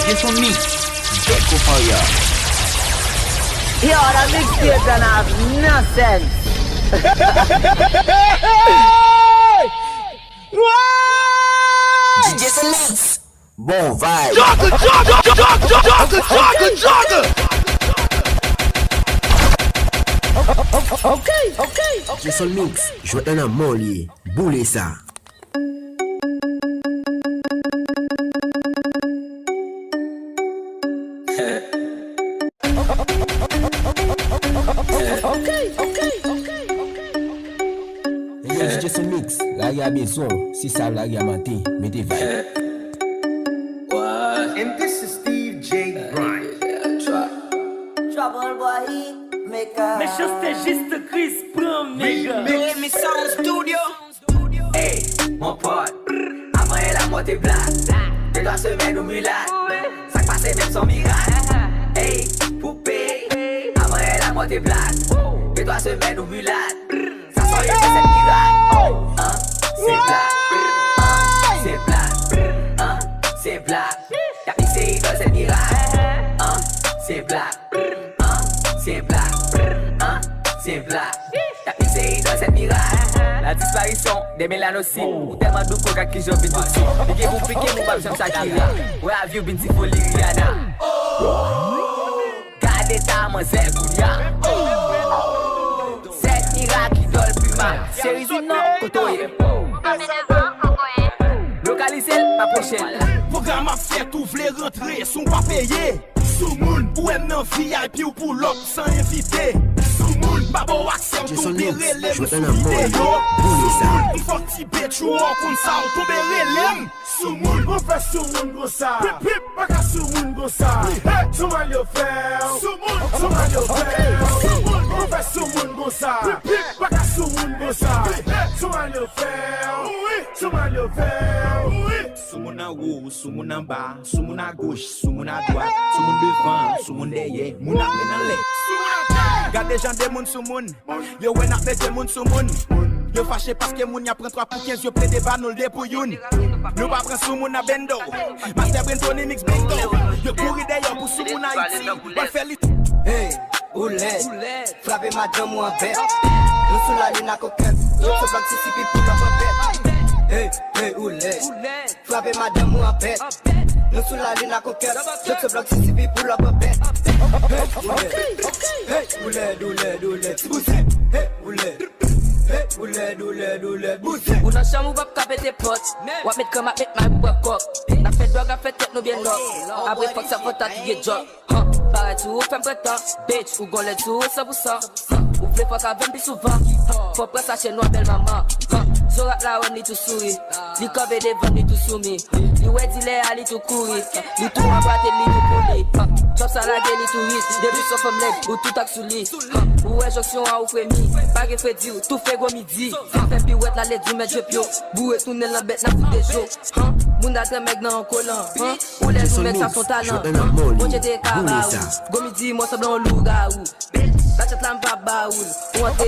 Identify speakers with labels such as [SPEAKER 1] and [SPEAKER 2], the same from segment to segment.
[SPEAKER 1] Jason Mix, Deco Fire.
[SPEAKER 2] Yo, that mixtape don't have no sense.
[SPEAKER 3] Jason Mix. Bon vibe.
[SPEAKER 4] Jogger.
[SPEAKER 2] Okay.
[SPEAKER 3] Jason Mix, je vais un mollier. Boulez ça. Jason Mix, la gars besoin, si ça la gars matin, mettez vibe.
[SPEAKER 1] And this is Steve J. Bryant.
[SPEAKER 2] Trouble boy, maker.
[SPEAKER 5] Mais je c'était juste Chris Brown, nigga.
[SPEAKER 3] Me Sound Studio.
[SPEAKER 6] Hey, mon pote, avant elle a monté black. 2-3 semaines au Milan, ça passait même sans miracle. Hey, poupée, avant elle a monté black. 2-3 semaines au Milan, ça sent rien que cette miracle. C'est black, c'est black. Y'a essayé dans cette miracle. C'est black, c'est black, c'est black. Y'a essayé dans cette miracle. La disparition des mélanocytes ou tellement de coca qui j'en vais tout de suite. Piquez vous, pas besoin de Shakira. Where have you been, si folie Rihanna? Gardez ta mademoiselle Koulia. Cette miracle qui donne plus mal. Série ou non, kotoye. Localisez la prochaine.
[SPEAKER 4] Programme à faire, tout v'lez rentrer, sont pas payés. Soumoun, ou aime nan VIP ou pour l'autre sans inviter. Soumoun, babo accepte
[SPEAKER 3] Jason
[SPEAKER 4] ton
[SPEAKER 3] Mix,
[SPEAKER 4] relève
[SPEAKER 3] je vais
[SPEAKER 4] sous
[SPEAKER 3] un mollier.
[SPEAKER 4] vidéo.
[SPEAKER 3] Boulez ça.
[SPEAKER 4] Il faut que tu bêtes ou on comme ça, on tombe relève. Soumoun, on fait soumoun go ça. Pip pip, pas qu'à soumoun go ça. Soumoun yo fait. Soumoun yo fait. On fait soumoun go ça. Pip pip, pas qu'à soumoun go ça. Soumoun yo fait. Soumoun yo fait. Soumoun en haut, soumoun en bas, soumoun à gauche, soumoun à droite, soumoun devant, soumoun derrière, moun après dans l'air. Garde des gens des moun sous moun, yo wè nak des moun sous moun. Yo fâché parce que moun y a prend 3 pour 15, yo play des banol de pour youn. Nous pas prend sous moun à bendo, Master Brenton Nix bingo. Yo couri d'ailleurs pour sous moun à Haïti, on fait lit.
[SPEAKER 6] Hey, oulette, frappez madame ou un bête. Nous sous la ligne à coquette, je te bloque si pipi pour la bête. Hey, oulette, frappez madame ou un bête. Nous sous la ligne à coquette, je te bloque si pipi pour la bête. Hey, oulette, bousez. Hey, oulette, bousez.
[SPEAKER 5] Ou nan chambre ou pas capter tes potes. Ou mettre comme avec ma boîte coq. La fête drogue a fait tête nous bien lock. Après fuck ça faut t'attirer job. Pareil tout femme prétend. Bitch ou gonlet tout 100%. Ou vle fuck avec plus souvent. Faut prendre ça chez nous belle maman. Zorat la on ni tout souris. Li cover des ventes ni tout soumis. Li ouais dit les ali tout courir. Li tout rabatter li tout poli. Chop ça la gueule li tout riche. Début sur femme leg ou tout ak sous lit. Ou ouais jonction à ou frémi. Pas que fait dire tout fait gros midi. Fait pirouette la lettre du mettre je pio. Boué tourner la bête na fout des jours. Moun a te mec dans collant. Ou les nous mettre ça son talent. Bon j'étais kabaou. Go midi moi semblant lougaou. La tête là m'pa baoul. Ou on te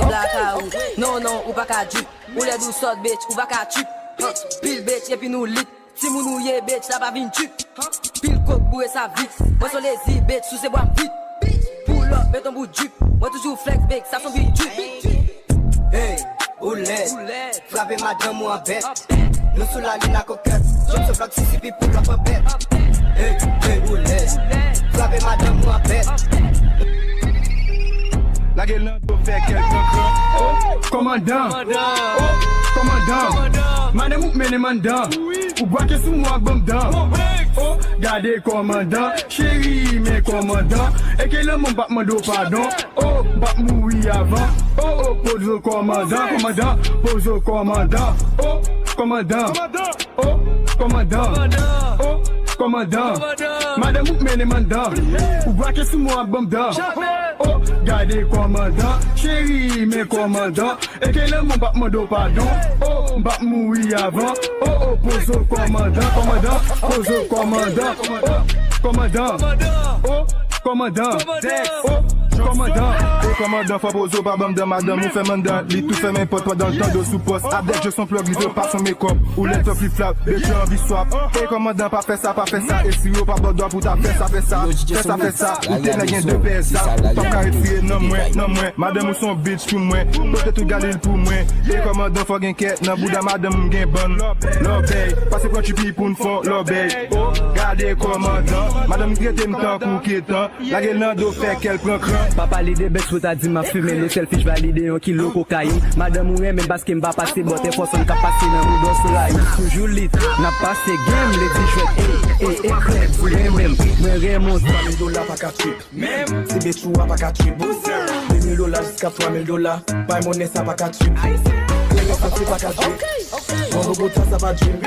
[SPEAKER 5] blackout. Non ou pas ka dupe. Ou les douce sort bitch ou pas ka tup. Pile bitch et puis nous lit. Si moun ou ye bitch la pas vin tup. Pile coke boué ça vite. Moi sur les zi bitch sous ses bois vite. Pull up mets ton bout de jupe. Moi toujours flex big ça son vite jupe.
[SPEAKER 6] Hey, oulette, frappez madame ou un bête. Nous sous la ligne à coquette, je te bloque si pipi pour la bête. Hey, oulette, frappez madame ou un bête.
[SPEAKER 4] La gueule là doit faire quelqu'un. Commandant, madame ou mène mandant. Ou boire que sous moi bomdant. Oh, gardez commandant, chérie mais commandant. Et que le monde bat mando pardon. Oh, bat mourir avant. Oh, pose au commandant, pose au commandant. Oh, commandant, commandant. Madame ou mène mandant. Ou boire que sous moi bomdant. Oh, gardez commandant, chérie mais commandant. Et que le monde bat mando pardon. Oh, bat mourir avant. Oh, pose au commandant, pose au commandant. Commandant, oh, commandant, oh, Commandant, faut poser par bande de madame, nous fait mandat, lit tout fait mes potes pendant le temps de sous-poste. Avec je son plug, livre pas son make-up, ou les top flip flap, les gens envie swap. Et commandant, pas fait ça, et si yo pas bordeaux pour ta fait ça, fait ça, ou t'es n'a rien de PSA. Ton carré frié, non moins, madame ou son bitch pour moi, peut-être tout galil pour moi. Et commandant, faut gain quête, nan bouda madame gain bonne, l'obéi, parce que quand tu pilles pour une fois, l'obéi. Oh, gardez commandant, madame traite m'tan kouketan, la gueule nan do fait qu'elle prend cran.
[SPEAKER 7] Papa l'idée bête, faut ta dit ma fumée, le selfie, validé un kilo cocaïne. Madame ou même parce qu'il m'a passé, botte, faut son capacité dans le dos sur rail. Toujours lit, n'a passé game, les dit chouette, et même, mais Raymond, $3,000 pas qu'à trip. Même, si des chou pas qu'à trip. $2,000 jusqu'à $3,000, pas monnaie ça pas qu'à trip. Les gars, ça c'est pas qu'à trip. Mon robot, ça va trip.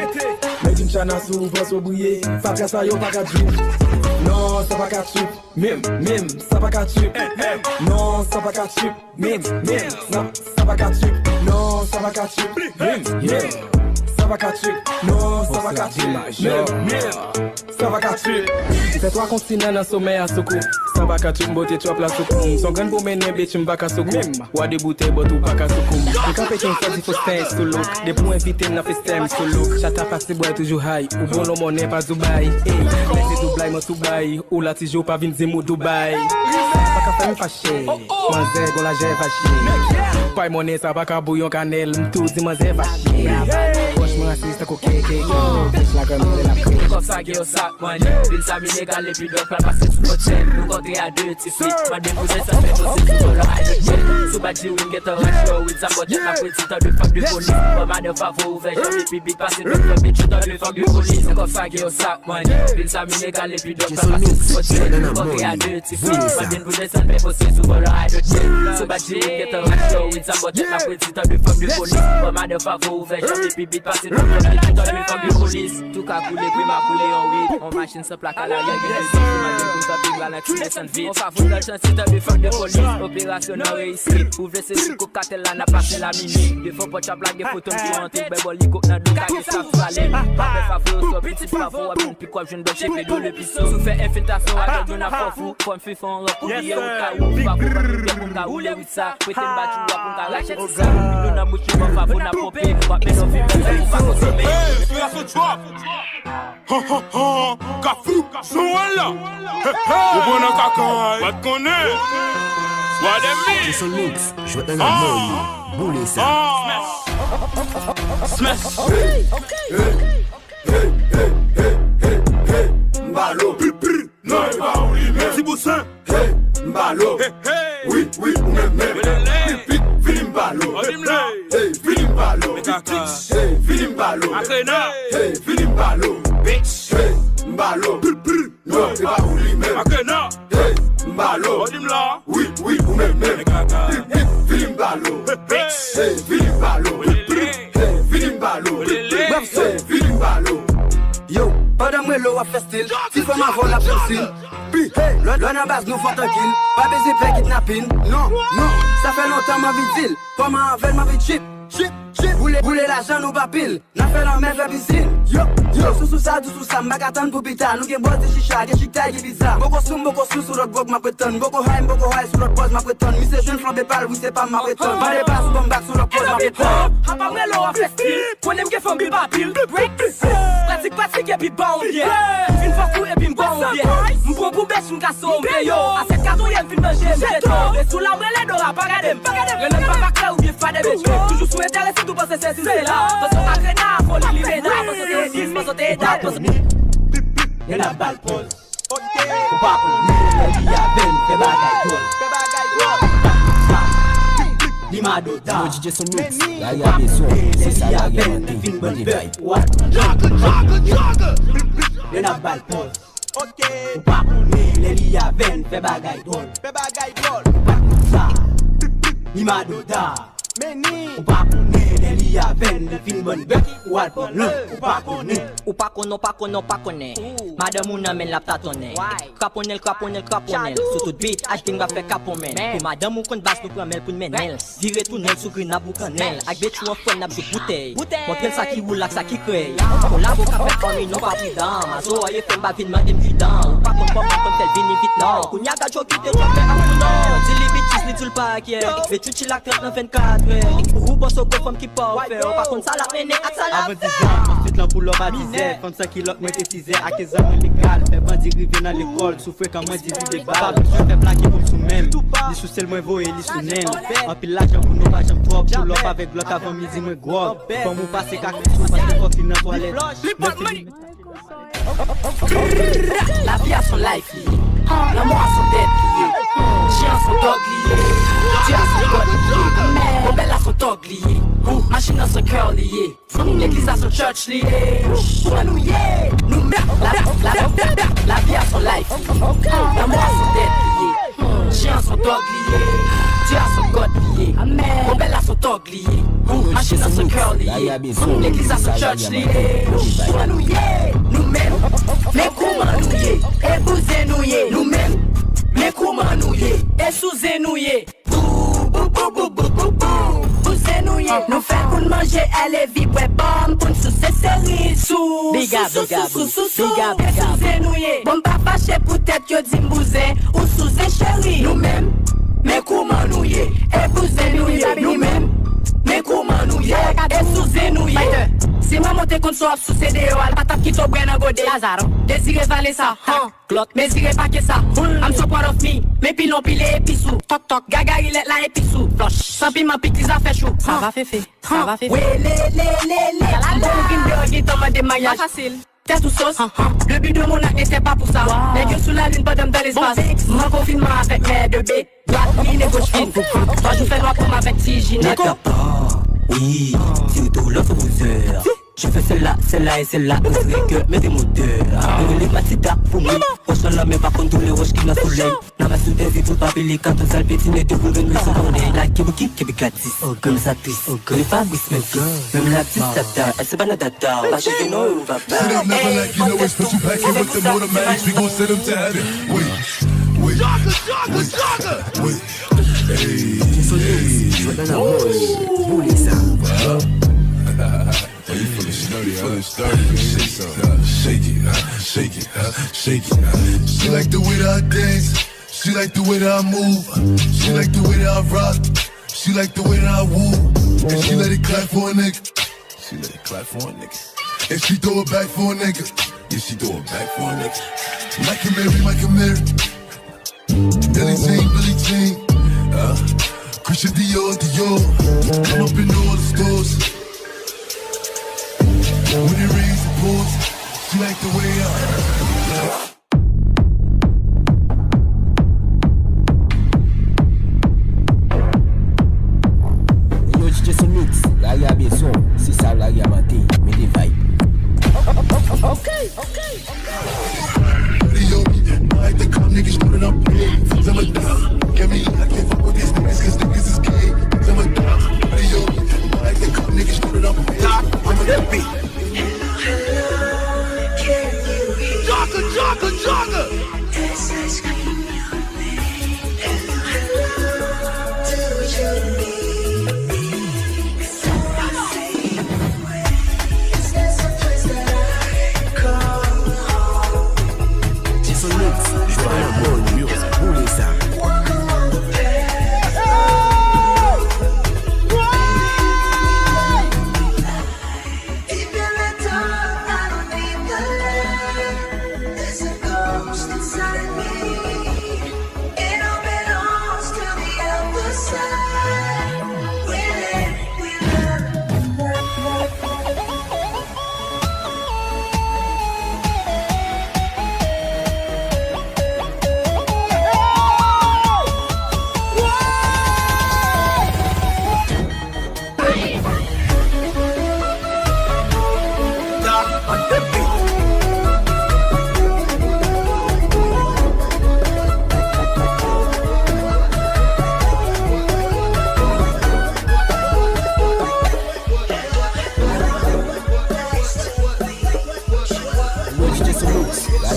[SPEAKER 7] Mais d'une chana sous, pense au bouillé, ça qu'à ça, yo pas qu'à trip. Non, ça va qu'à trip. Même, ça va qu'à trip. Non, ça va qu'à trip. Même, ça va qu'à trip. Non, ça va qu'à trip. Même, ça va qu'à trip. Non, ça va qu'à trip. Même, ça va qu'à trip. C'est toi continent dans sommeil à Soko. Ça va qu'à trip, beauté tu as place Soko. Son gun pour mener, bitch, m'ba qu'à Soko. Ou à des bouteilles, botte ou pas qu'à Soko. Les campétins choisis faut stand solo. Des points invités n'a fait stem solo. Chata passé boy toujours high. Ou bon l'homme on est pas Dubaï. Mais c'est Dubaï, moi Dubaï. Ou la tijo pas vin zemo Dubaï. Pas qu'à faire me fâcher. Moi zè, gon la j'ai fâché. Pas monnaie, ça va qu'à bouillon cannelle. M'tout dit moi zè fâché. Franchement, assiste à coquet. La gomme de la pluie.
[SPEAKER 6] Comme ça, qui au sac, man. Bill ça m'illégal et puis d'autres pas passer sous notre chaîne. Nous compter à deux, t'y fit. Madame, vous êtes ça fait aussi sur le high. Sous bâti, we get a ratio. With sa botte, ma petite, t'as deux fuck de police. Pas mal de favos, ouvert, jamais pipi, passer de club, et tu t'as deux fuck de police. C'est comme ça, qui au sac, man. Bill ça m'illégal et puis d'autres pas passer sous notre chaîne. Nous compter à deux, t'y fit. Madame, vous êtes ça fait aussi sur le high. Sous bâti, we get a ratio. With sa botte, ma petite, t'as deux fuck de police. Pas mal de favos, ouvert, jamais pipi, passer de club, et tu t'as deux fuck de police. Tout cas coulé, puis m'a coulé en weed. On machine se plaque à la gueule. Imagine pour ta ping, la tu descends vite. On fa foutre le chance, c'est un défense de police. Opération réussie. Ouvre ces trucs, cartel là, n'a passé la minuit. Des fois, pas de blague, des photos qui ont été bébolico. N'a donc qu'à que ça fallait. Pas de faveur, soit petit faveur, à peine, puis quoi, je ne dois chez Pédo le pisseau. Sous fait infiltration, à l'heure de n'a pas fou. Comme fait fond, recouvrir au cas où. Pas pour qu'on va rouler with ça. Peut-être battu, ou qu'on va lâcher tout ça. Nous n'a bouché, on va n'a popé. Pas mais non, on va consommer.
[SPEAKER 8] Kafou, Souala, au bon caca, va te connaître. Soit des
[SPEAKER 3] Jason Mix, je vais dans la boule ça.
[SPEAKER 8] Smash.
[SPEAKER 4] Mbalo, non, il va où il met.
[SPEAKER 8] Tiboussin,
[SPEAKER 4] Mbalo, oui, ou même. Filim Mbalo, Filim Mbalo, Filim Mbalo, Filim Mbalo, bitch, Mbalo, non, il va où il met. Mbalo, oui, ou même. Filim Mbalo, bitch, Filim Mbalo, Filim Mbalo, Filim Mbalo.
[SPEAKER 7] Yo, pendant que l'eau a fait style, si faut m'avoir la piscine. Puis, hey, l'on a base nous faut tranquille. Pas baiser père kidnapping. Non, ça fait longtemps ma vie deal. Comment avec ma vie chip. Boulez l'argent nous pas pile. N'a fait la même piscine. Yo, sous ça, m'bagatan pour pita. Nous qui bosse de chicha, qui chita, qui bizarre. Boko sous l'autre bok ma prétonne. Boko high sur l'autre pose ma prétonne. Mi c'est jeune flambé pâle, oui c'est pas ma prétonne. Pas les pas sous bon bac sur l'autre pose ma prétonne.
[SPEAKER 6] Hapa l'eau a fait style. Prenez m'ke femme bi pas pile. Pratique et puis bon bien. Une fois fou et puis bon bien. M'prend pour bêche m'casso bien yo. À cette cadeau y'a fin manger m'jeton. Et sous l'ombrelle d'ora pas regarder. René pas clair ou bien pas de bêche. Toujours sous intéressé tout passer c'est là. Parce qu'on a créé la folie libéna. Parce que c'est 10, parce que t'es date.
[SPEAKER 7] Y'a la balle pose. Ou pas pour nous, il y a ben, fais bagaille Limadoda.
[SPEAKER 3] Yo, Jason Mix, la regarde son, c'est ça la regarde.
[SPEAKER 7] Y'a la balle pose. Ou pas pour nous, il y a ben, fais bagaille drôle. Ou pas pour ça, Limadoda. Ou pas pour nous, il y a qui a peine de fin bonne bête ou al pour nous ou pas connu.
[SPEAKER 5] Ou pas connaît. Madame ou nan men la tatonne. Craponel, sous tout beat, acheting va faire capomel. Pour madame ou kon basse nous pramel pour menel. Vire tournel sous grenade ou canel. Ak betou en fwen n'a sous bouteille. Montre ça qui roule, ça qui crée. On la boca fait comme non pas pridant. Mazo aye fait ba vin mandem cuidant. Ou pas kon tel vini vite non. Kounya ga jo qui te fait à non. Dis les bitches ni tout le paquet. Mais tu chill ak 24 ou boss au femme qui pas faire. Par contre ça la mène ak ça la.
[SPEAKER 7] Avant 10 ans, ensuite là pour leur baptiser. Comme ça qui l'autre moi tétisé à 15 ans légal. Fait bandi river dans l'école, souffre quand moi divise des balles. Je fais plaquer comme sous même. Li sous sel moi voyer, li sous nen. En pile l'argent pour nous pas j'aime trop. Pour l'op avec l'autre avant midi moi gros. Comme ou passer caca sous parce que faut finir toilette.
[SPEAKER 5] La vie a son life lié, l'amour a son tête lié, chien a son dog lié, Dieu a son God lié, Rebelle a son dog lié, machine a son cœur lié, l'église a son church lié, nous la vie a son life lié, l'amour a son tête lié, chien a son dog lié, Dieu a son God lié, Rebelle a son dog lié, machine a son cœur lié, l'église a son church lié, nous-mêmes, mais comment nous y est, et bousez nous y est, nous-mêmes, mais comment nous y est, et sous nous y est, bousez nous y est, nous fait pour manger, elle est vibre, bon, pour nous sous ces séries, sous, nous y est, bon, pas fâché, peut-être que dit bousez, ou sous ces chéris, nous-mêmes, mais comment nous y est, et bousez nous y est, nous-mêmes, mais comment nous y est, et sous nous y est. Si maman te compte soit sous CDO, al patap qui to bren go de Lazaro. Désiré valer ça, Glock, désiré pas que ça. I'm so proud of me, mais pilon pilé épissou. Toc toc, gaga il est là épissou. Flush, sans piment pique ça fait chaud. Ça va fait, ça va fait. Oui, bon vin de qui tombe des mariages. Pas facile. T'es tout sauce, le but de mon acte n'était pas pour ça. Les gueules sous la lune, pas d'homme dans l'espace. Mon confinement avec mes deux bébés. Droite, ligne et gauche fine. Toi je fais noir comme avec Tigine.
[SPEAKER 6] Oui, surtout l'autre bousseur. Je fais celle-là et celle-là, on dirait que mes moteurs. Les matita pour moi, on s'en l'a mais par contre tous les roches qui la soleil. N'a pas soutenu si tout pas pili quand on s'alpé, tu n'es de vous venir se donner. La qui gratis, comme ça twist, que les fabriques même la petite tata, elle se banane tata, la chez nous on va pas.
[SPEAKER 4] Never like you know it's special packing with the automatics, we gon' send them to heaven. Wait. You feeling sturdy, shake it. She like the way that I dance, she like the way that I move, she like the way that I rock, she like the way that I woo, and she let it clap for a nigga, and she throw it back for a nigga, yeah she throw it back for a nigga. Mike and Mary, Billie Jean, Christian Dior, come up in all the stores. When it rains and pours, she like the way
[SPEAKER 3] Yo, DJ ce mix, la gars besoin, c'est ça la gars matin, mais des vibes.
[SPEAKER 2] Okay.
[SPEAKER 4] Yo, I like the cop niggas putting up plays. I'm a dog. Get me, I can't fuck with these niggas cause niggas is gay. I'm a dog. Yo, I like the cop niggas putting up plays. I'm a dog.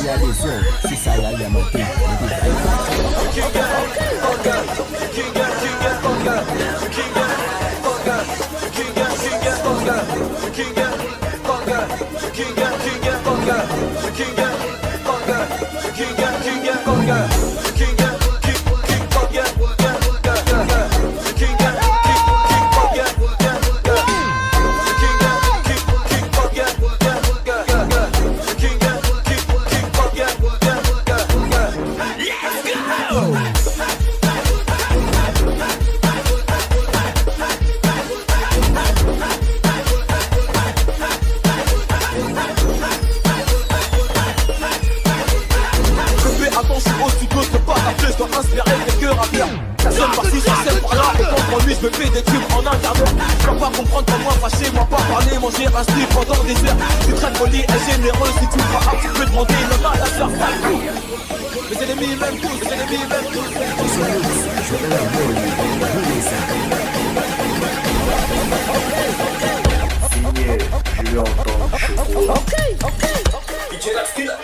[SPEAKER 3] y a des sons, c'est ça là, y a matin.
[SPEAKER 9] Je me fais des tubes en un quart d'heure. Je peux pas comprendre comment fâcher, moi pas parler, manger un slip pendant des heures. Je suis très poli et généreux, si tu me feras un petit peu demander, le mal à faire pas le coup. Mes ennemis m'aiment tous, mes ennemis m'aiment tous.
[SPEAKER 1] Signé, je lui entends chocolat.
[SPEAKER 2] Ok.
[SPEAKER 6] DJ Lapskilla.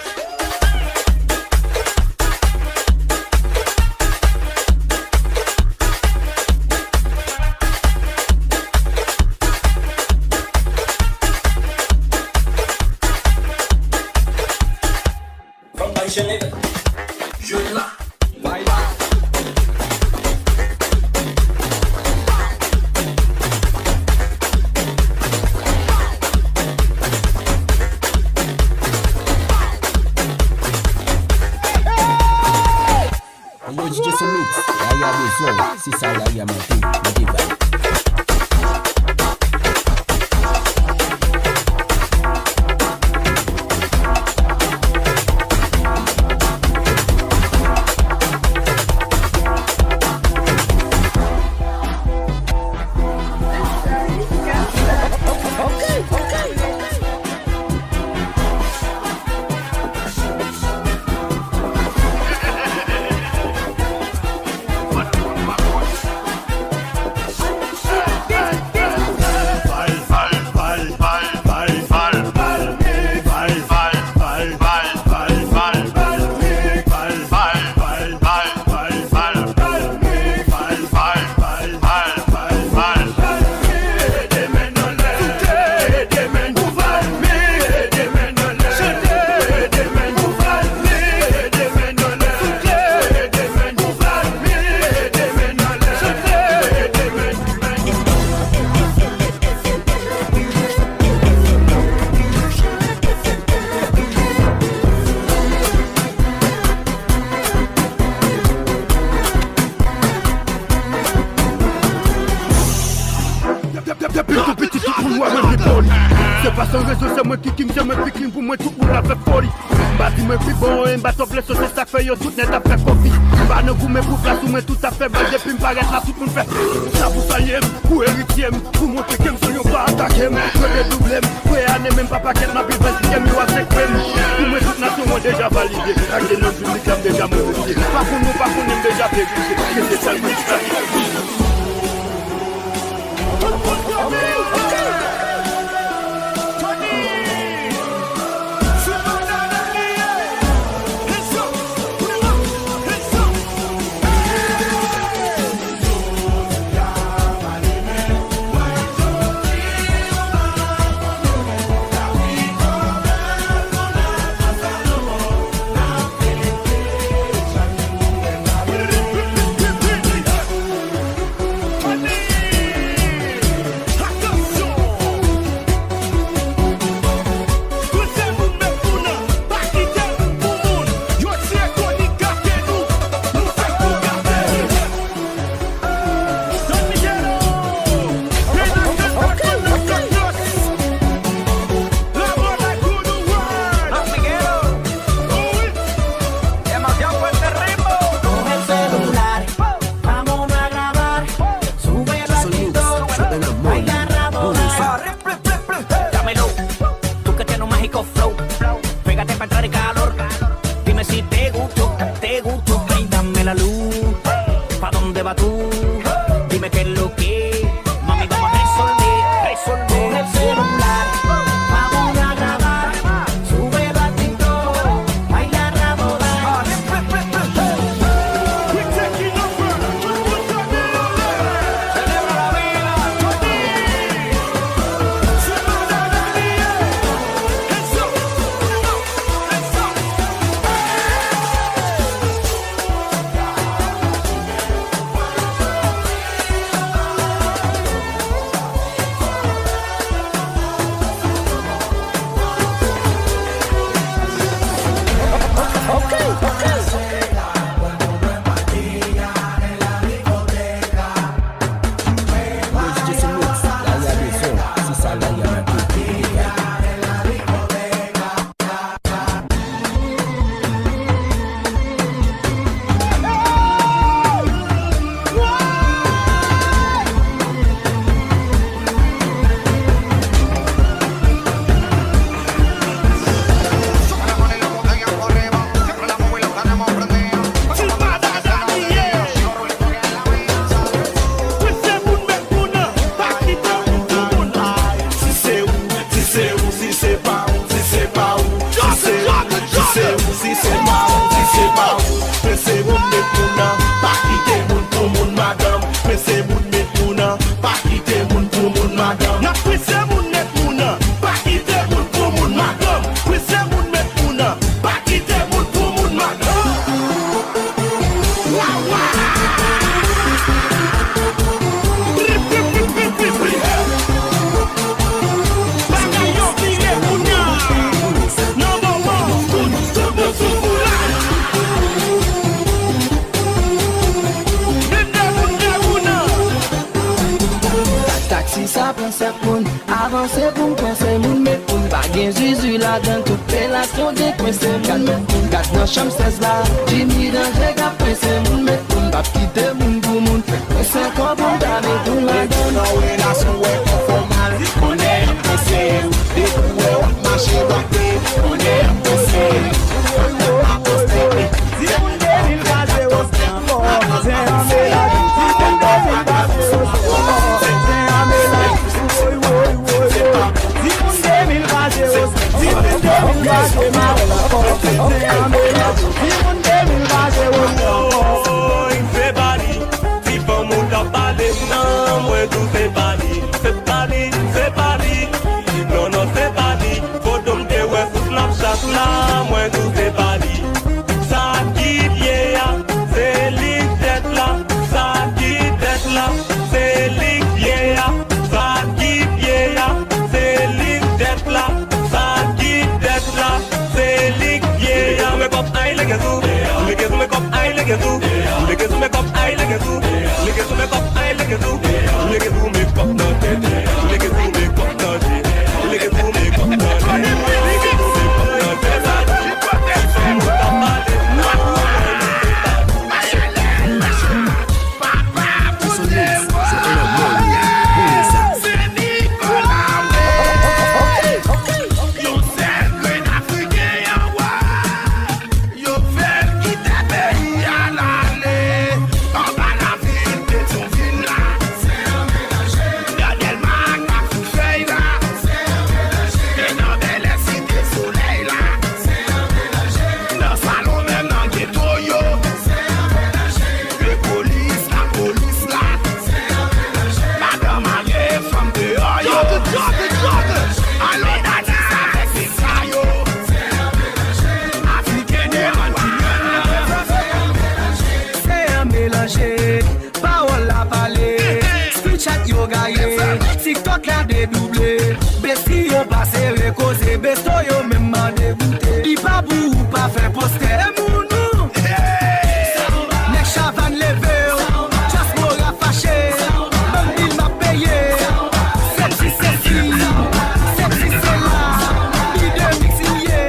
[SPEAKER 6] Je là, bye bye.
[SPEAKER 3] Yo, DJ Mix, là y a des sons, c'est ça là, y a matin.
[SPEAKER 4] C'est pas sans raison, c'est moi qui king, c'est moi qui king, pour moi tout le monde a fait folie. Bati moi plus bon, et bateau blesse, c'est ça fait yo tout net a fait copie. Pas ne goût, mais pour place, ou moi tout à fait bas, depuis m'paraître là, tout le monde fait. Ça pour saluer, pour héritier, pour montrer que m'son yo pas attaquer, pour les doublés, pour année même pas paquet, ma vie 26e, yo a 5 prêmes. Pour moi toute nation ont déjà validé, avec des noms publics, ont déjà modifié. Pas pour nous, pas pour nous, déjà vérifié, que c'est ça le
[SPEAKER 10] commencer pour coincer moun mais pour baguer Jésus là dans tout relation de coincer moun mais pour gâte dans chambre 16 là Jimmy dans j'ai gars coincer moun mais pour pas quitter moun pour moun coincer quoi bon d'aller tout là dans la relation ouais on mal on est coincé des coups on marche batté on est coincé TikTok la dédoublé, besti yo passé recosé, besto yo même m'en dégoûté. Di pas bou ou pas fait poster, mounou. Nek chavan levé, just mora fâché, même il m'a payé. Celle-ci, c'est là, il de mixillé.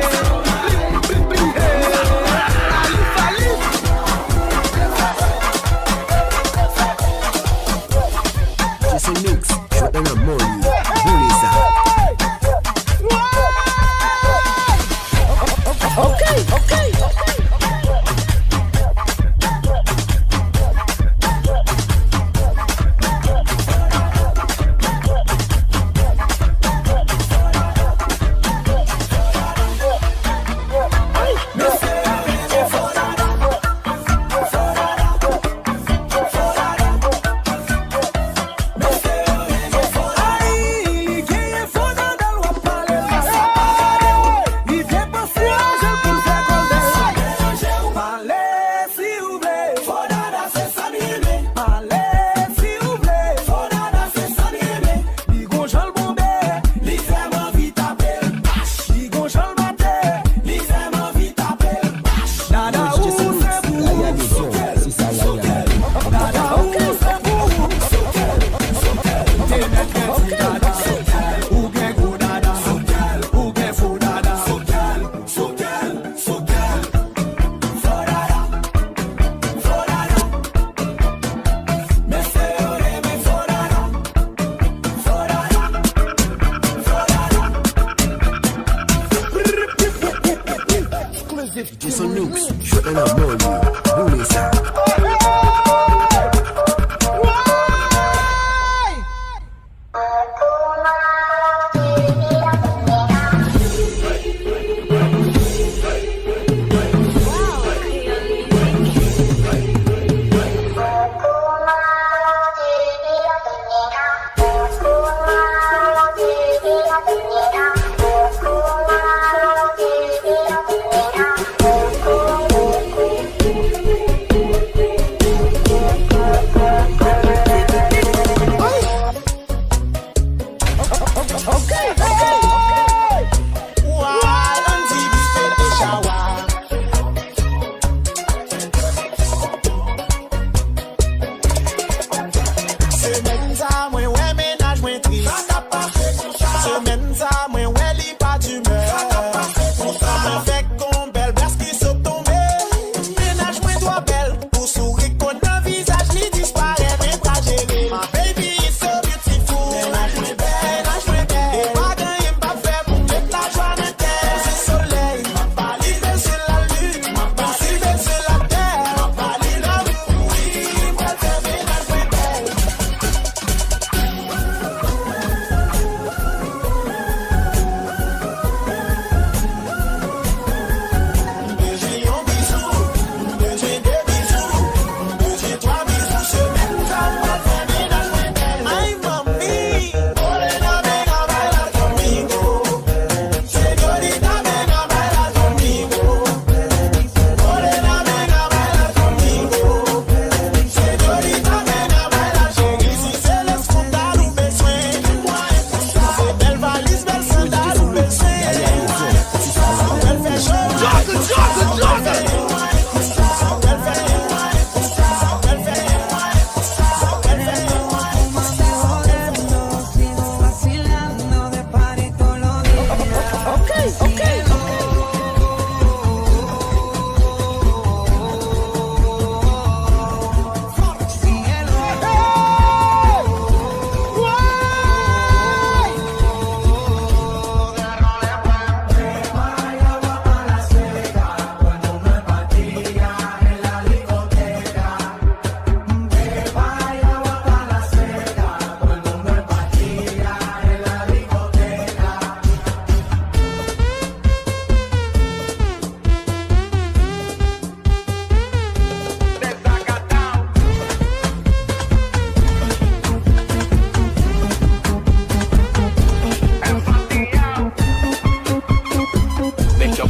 [SPEAKER 3] Just a mix. Shot on money, Bulisa.
[SPEAKER 10] Okay.
[SPEAKER 3] Just a mix. Shot on money, Bulisa.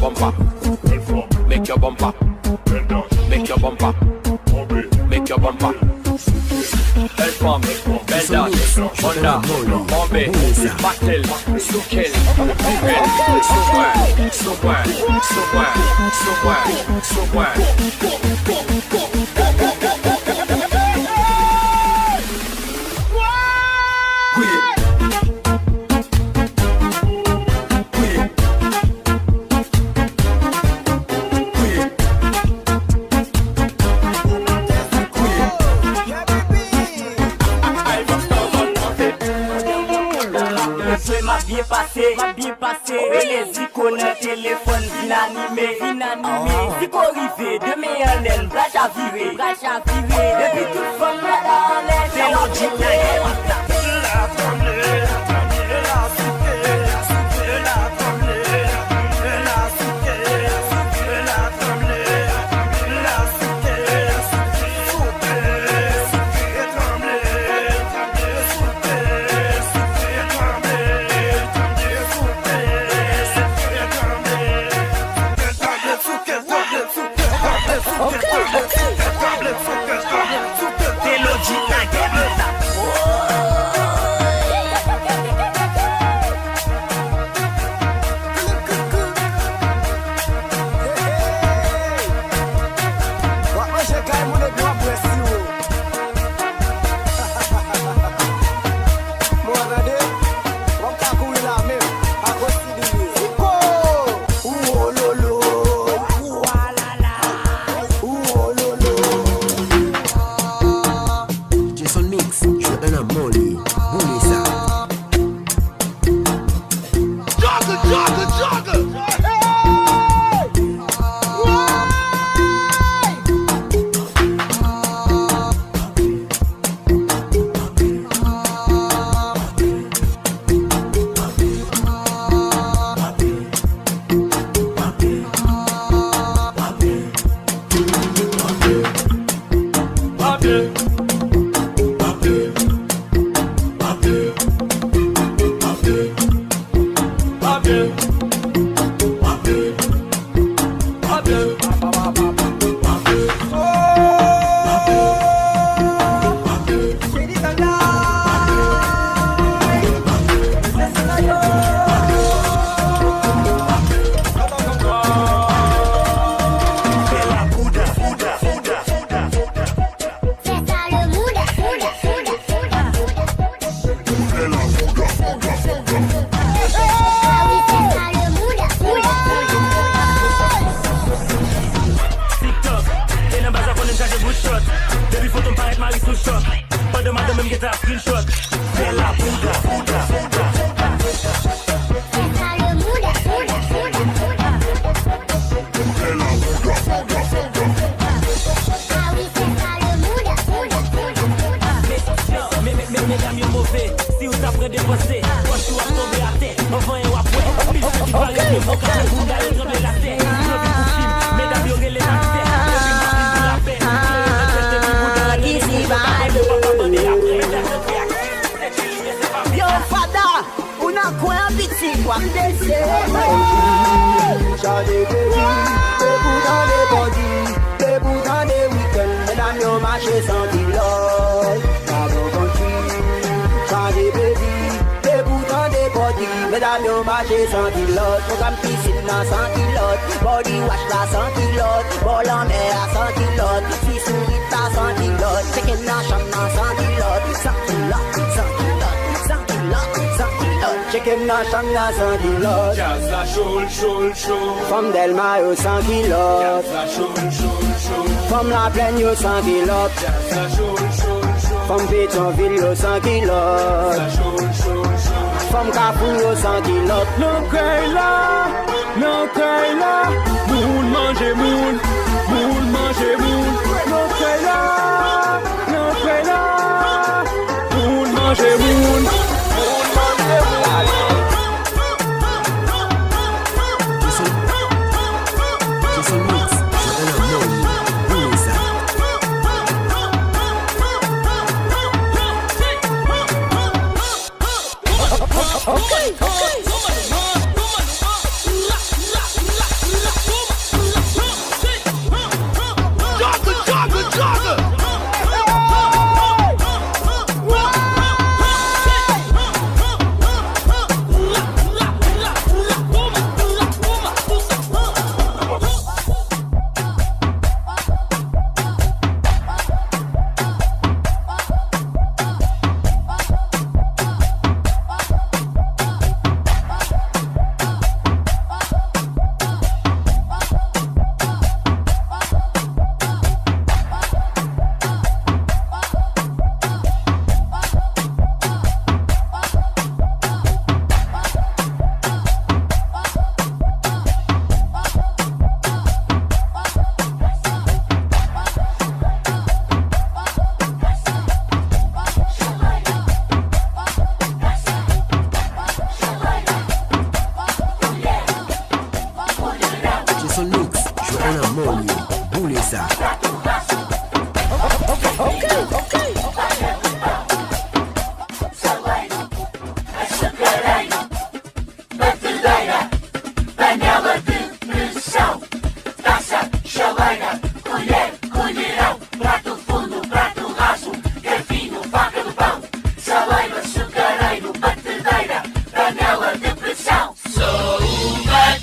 [SPEAKER 11] bumper. Make your bumper. Make your bumper. Make your bumper. Help from bend down, under, bombe, battle, sukel,
[SPEAKER 12] m'a bien passé, et les icônes téléphone inanimé, Zico rivé, demain en laine, brache à virer, depuis toute femme là dans l'air, c'est l'ordinaire.
[SPEAKER 13] Jazz la chaud.
[SPEAKER 7] Femme Delma yo 100 kilos.
[SPEAKER 13] Jazz la chaud.
[SPEAKER 7] Femme la plaine yo 100 kilos.
[SPEAKER 13] Jazz la chaud.
[SPEAKER 7] Femme Pétionville yo 100 kilos. Femme Capoue yo 100 kilos.
[SPEAKER 10] Non kay la, moun mange moun. Non kay la, moun mange moun.
[SPEAKER 3] molho, bulesa.
[SPEAKER 4] Panela de pressão, taça, chaleira, colher, colherão, prato fundo, prato raso, garfinho, faca do pão, saleiro, açucareiro, batedeira, panela de pressão. Sou uma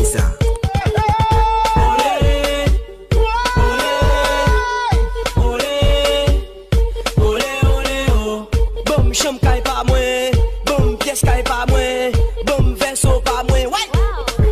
[SPEAKER 3] boule ça.
[SPEAKER 10] Chum kay pa mwen, boum pièce kay pa mwen, boum verso pa mwen, ouais.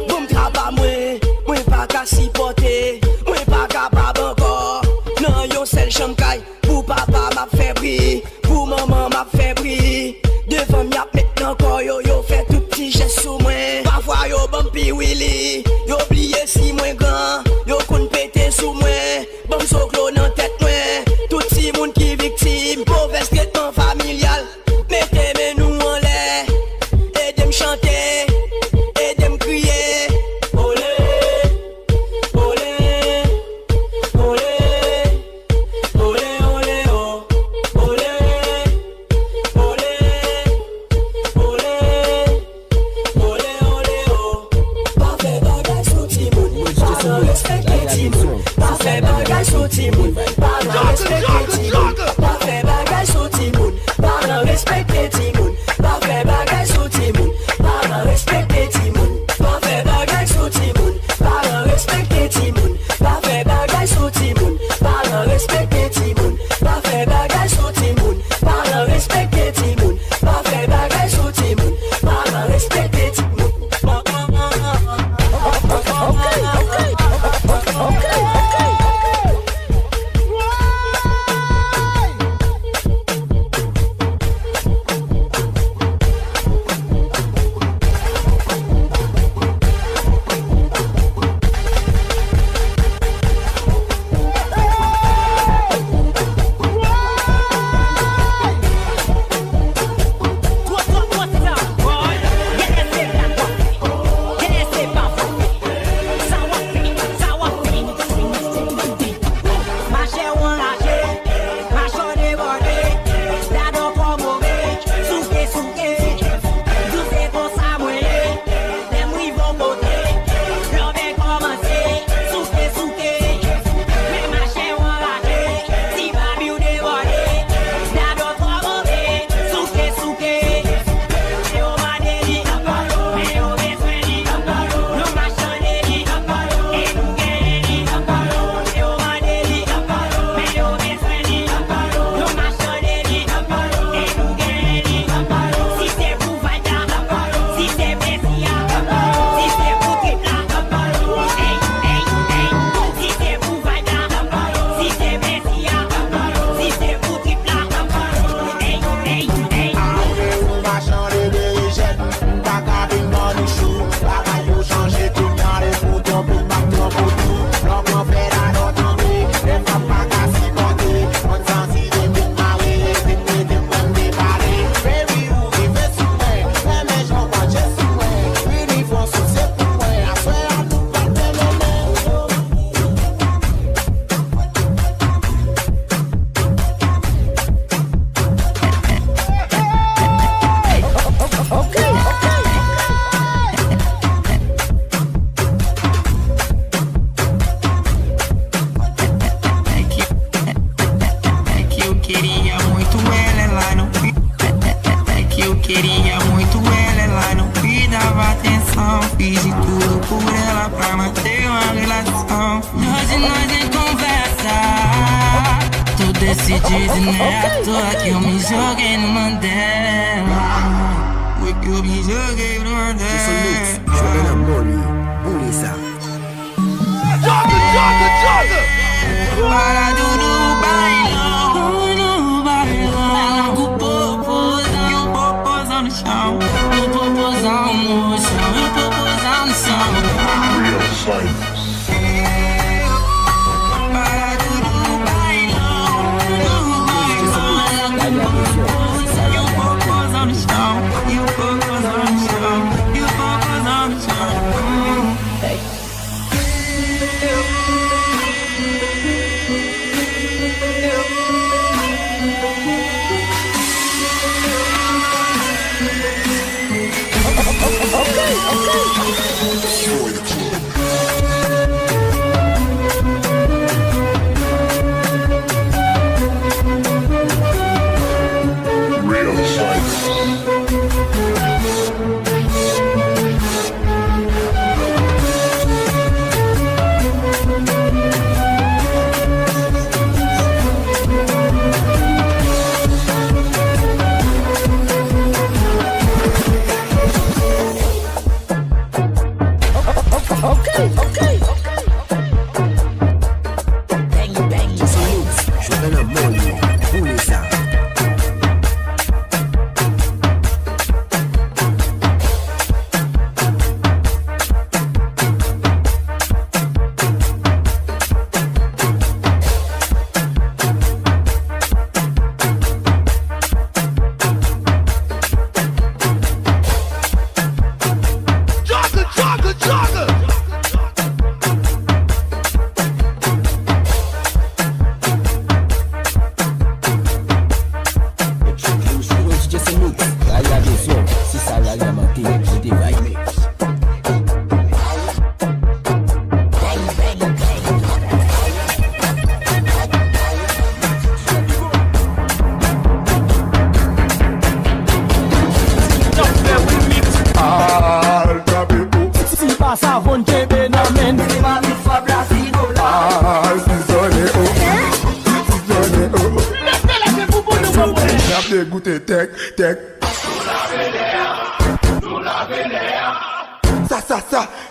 [SPEAKER 10] Boum tra pa mwen, mwen pa ka sipote, mwen pa capable encore. Non yon seul chum kay, pour papa m'a fait bri, pour maman m'a fait bri. Devant m'y a maintenant encore yo fait tout petit geste sous moi. Parfois yo bumpy willy, yo oublié si moins grand, yo kon pété sous moi. Bon soclo dans tête moi, tout si moun qui victime, mauvais traitement familial. Mettez nous en l'air, aidez me chanter, aidez me crier. Olé, olé, olé, olé, olé, oh. Olé, olé, olé, olé, olé, oh. Pas fait bagage sous Timoun, pas respecter Timoun. Pas fait bagage sous Timoun, pas respecter Timoun. Pas fait bagage sous Timoun, pas respecter Timoun. Pas fait bagage sous Timoun, pas respecter Timoun. Pas fait bagage sous Timoun, pas respecter Timoun. Pas fait bagage sous Timoun, pas respecter Timoun. Pas fait bagage sous Timoun, pas respecter Timoun. Pas fait bagage sous Timoun, pas respecter Timoun.
[SPEAKER 14] Decidido, né? À toa que eu me joguei no Mandela. Foi que eu me joguei no Mandela.
[SPEAKER 3] Joga na boule, boule ça.
[SPEAKER 14] Joga! Parado no bailão, no bailão. Com o popozão e o popozão no chão. O popozão no chão e o popozão no chão. Real science.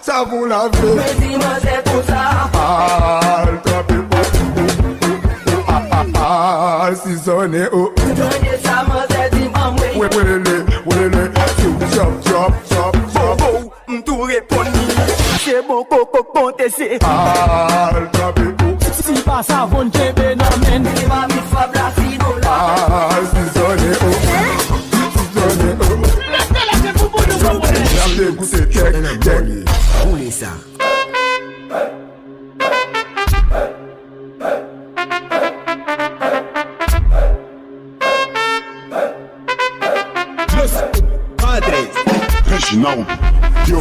[SPEAKER 4] Ça vous l'avez. Mais dis-moi c'est pour ça. Seasonné oh. Donnez ça moi c'est dis-moi oui. Ouais, chop. M'tou répondre. C'est bon coco contesté. Si pas ça vont te bénamen. Dis-moi mi fab la figola. Seasonné oh. Écoutez,
[SPEAKER 3] roulez ça.
[SPEAKER 4] Los Padres Reginaldo Yo.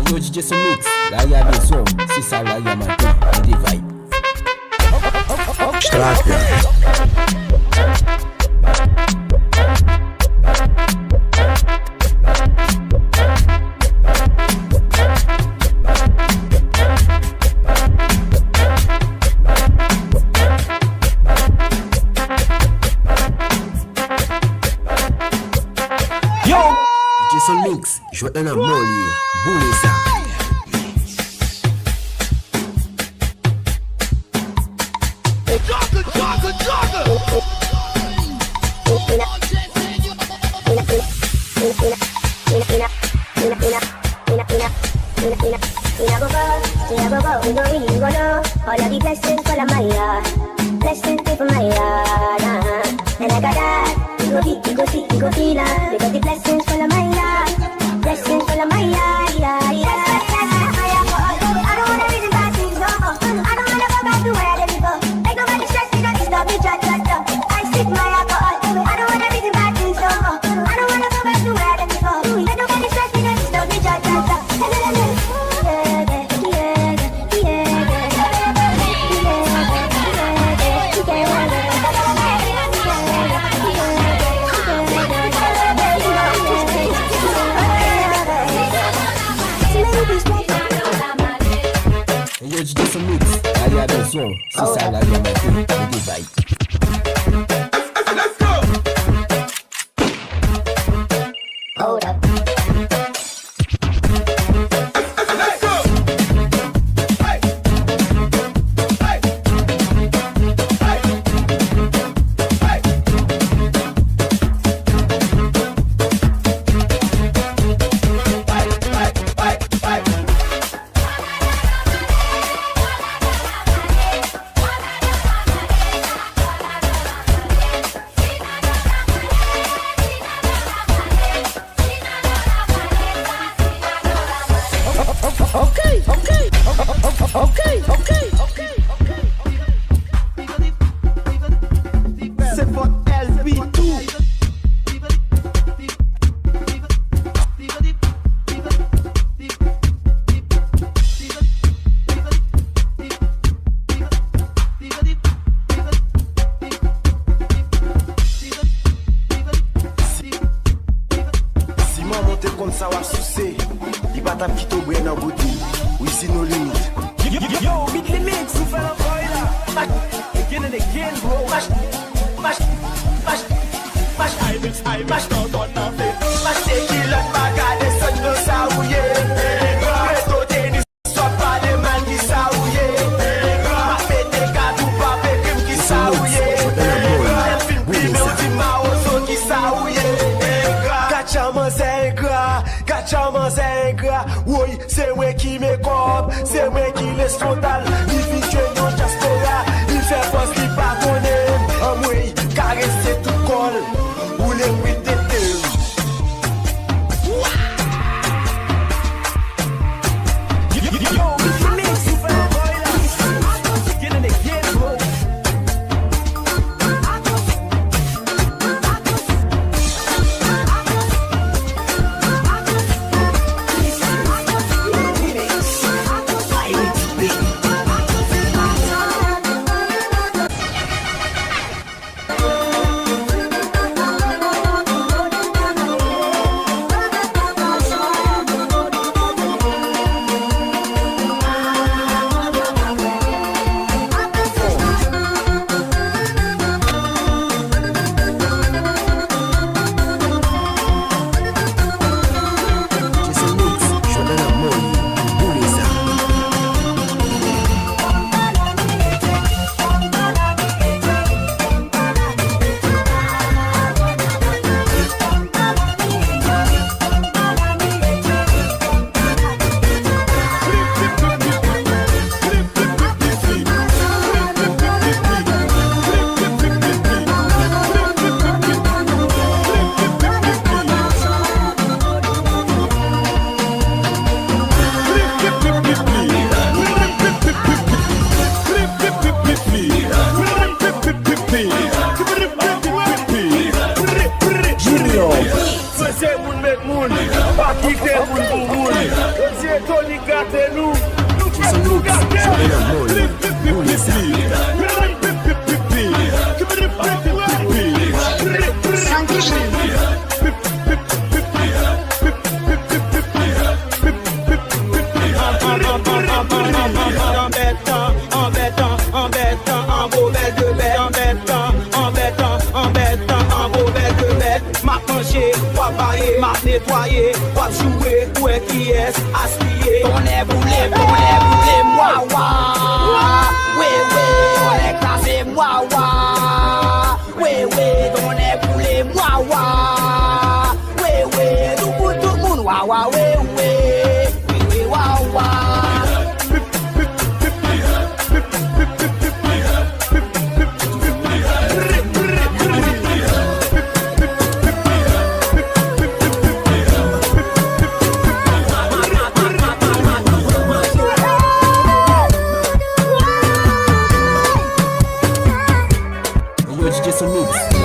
[SPEAKER 3] Yo DJ Mix, là y'a des sons, c'est ça là y'a matin, des vibes.
[SPEAKER 4] Stratka.
[SPEAKER 3] Yo! Jason Mix, je vais donner un molly, boulez ça.
[SPEAKER 15] All of the blessings for my yard, blessings for my yard, and I got that. You go see, because the blessings for my yard, blessings for my yard, yeah. I don't wanna reason bad things, no. I don't wanna go back to where I didn't go. Make nobody stress me, don't stop me, I stick my alcohol. I don't wanna reason bad things, no. I don't wanna go back to where I didn't go. Make nobody stress me, don't stop me,
[SPEAKER 3] Yo DJ Mix, là y'a des sons, c'est ça là y'a matin, des vibes. Let's go!
[SPEAKER 15] Hold up.
[SPEAKER 4] C'est votre LB2. Si moi monte comme ça va sucer, il va taper qui t'oublie dans boutique. Oui, c'est nos limites. Yo, beat the mix, you fell off right now. Again and again, bro. Mash.
[SPEAKER 9] Ay, mas non don nan fe. Mas te ki lot bagade son nou sa ouye. Preto tenis sot pa de man ki sa ouye. Ma pete kadou pa pe krim ki sa ouye. Lem fin prime ou di ma ozo ki sa ouye. Gachaman se ingra, gachaman se ingra. Woy, se mwen ki me kop, se mwen ki les frontal. Li fin kwen yon jaspora, li fe fos li pa konen. Amwey, karese tout kol, ou le mwit de tem.
[SPEAKER 3] Jason Mix.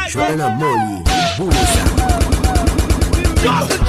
[SPEAKER 3] Joanna Molly, Bulisa.
[SPEAKER 4] Jogger.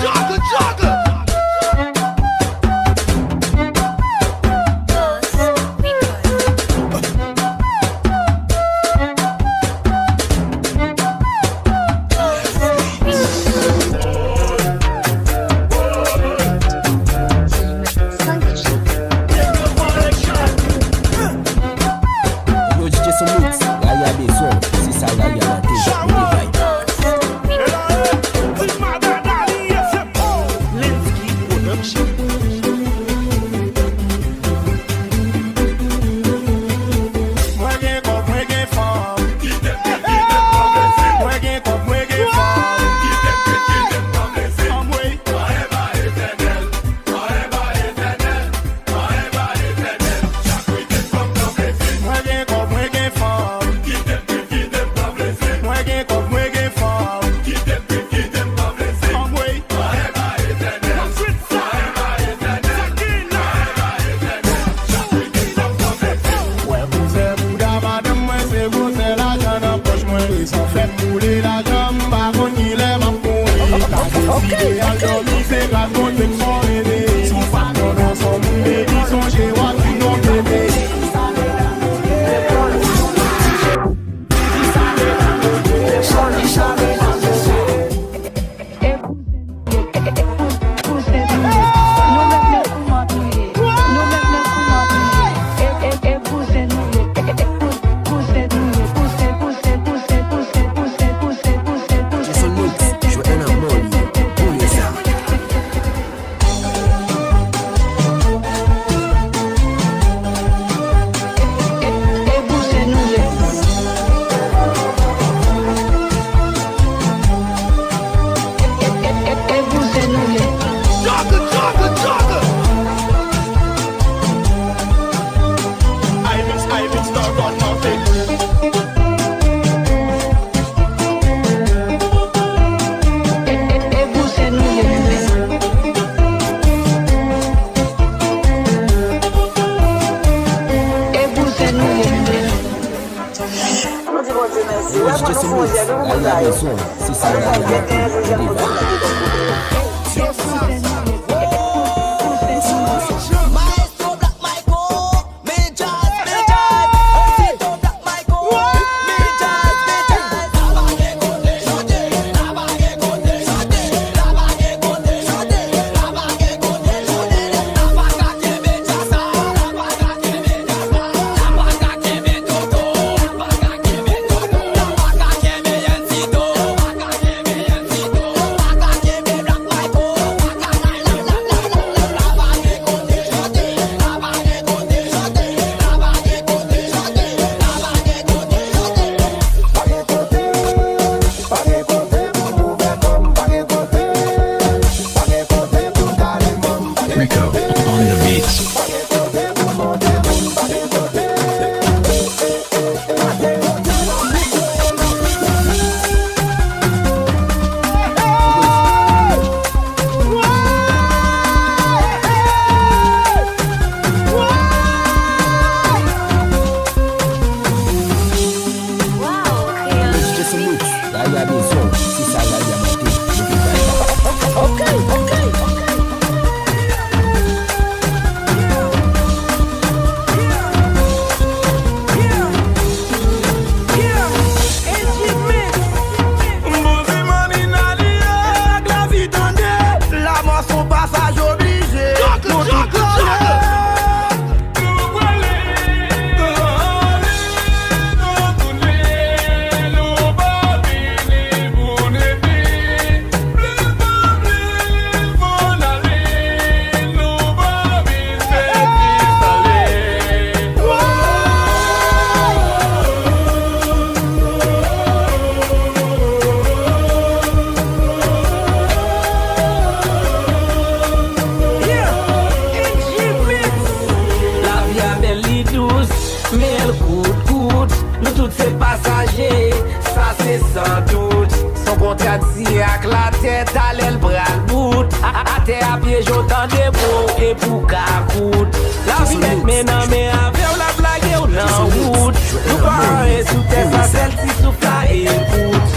[SPEAKER 10] Ak la tête à l'aile bras le bout à terre à pied j'entends des mots et pour cacoute la vie est maintenant mais avec la blague ou non route nous parlons sous tes facettes si souffle et écoute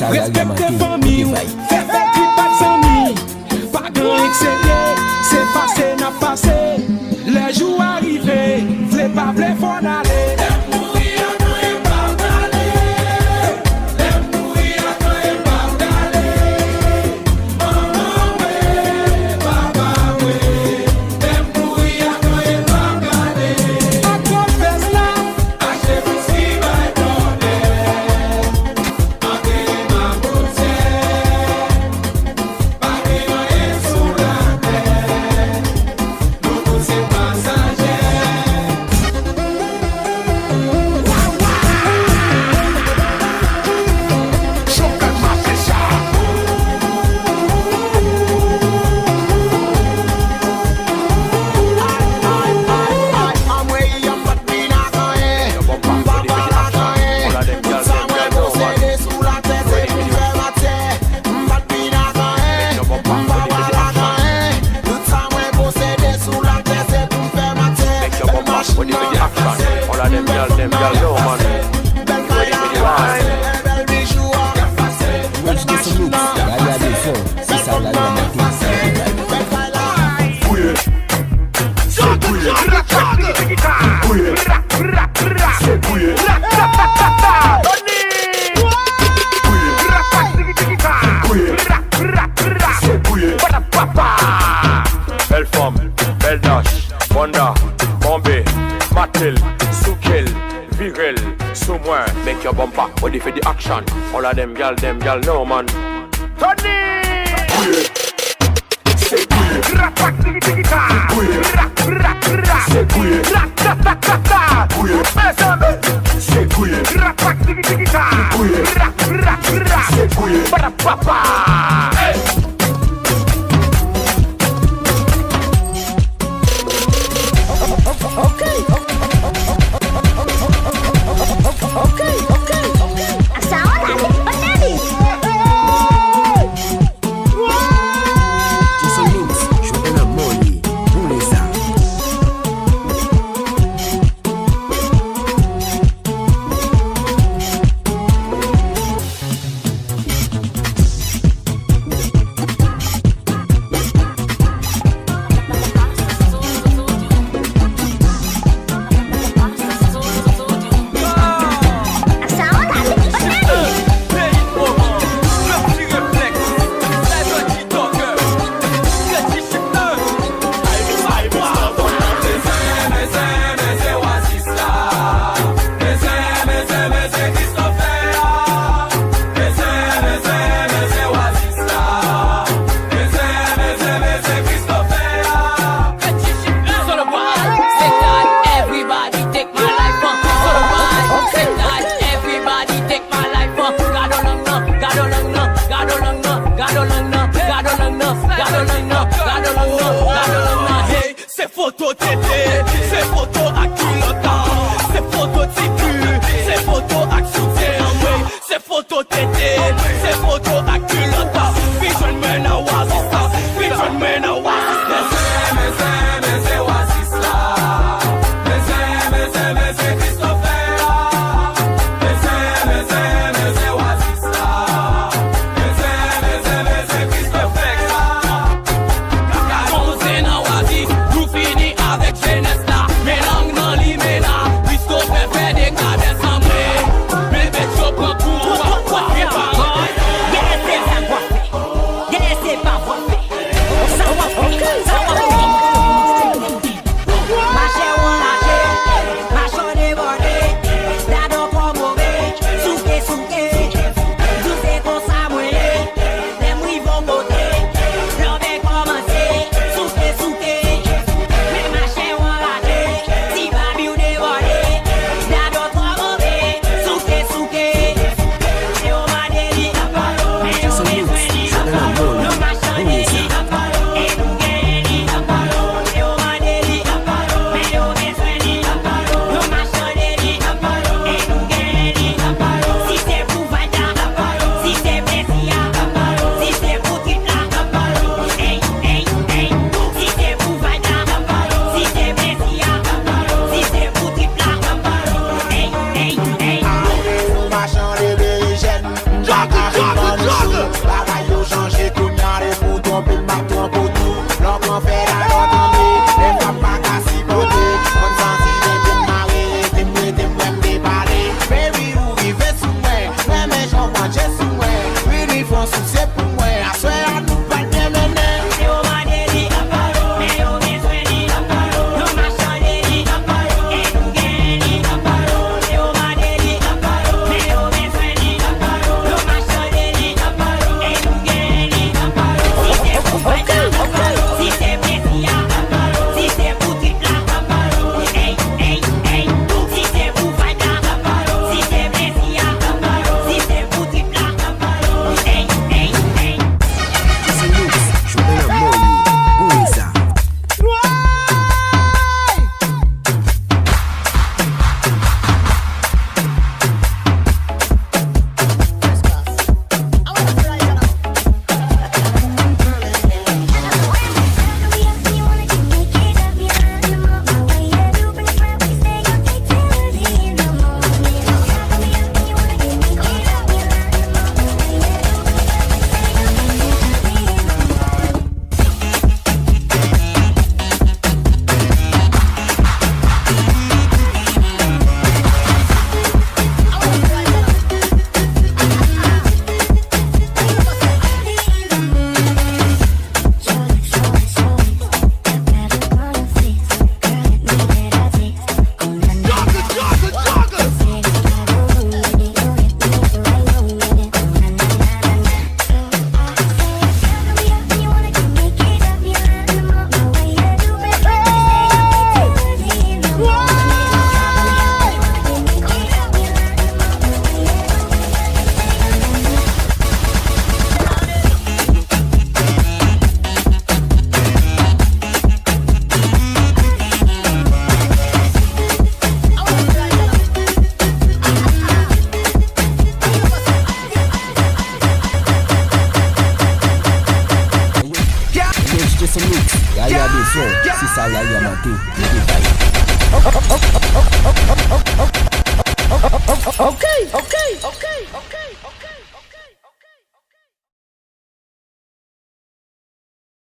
[SPEAKER 10] Respecte famille, fais pas de amis. Pas grand excellé, c'est passé, n'a passé. Les jours arrivés, v'lez pas, v'lez faut aller.
[SPEAKER 11] Belle femme, belle dash, Wanda, Bombay, Matil, Soukil, Viril, Soumouin, make your bumper, ready for the action. All of them gal, no man. Tony! C'est couillé, rapak tiki tiki ta, c'est couillé, ratatata, c'est couillé, rapak tiki tiki ta, c'est couillé, papa.
[SPEAKER 10] Avec
[SPEAKER 3] some mix. Y'a des sons. Si ça là, y'a maté.
[SPEAKER 2] Okay.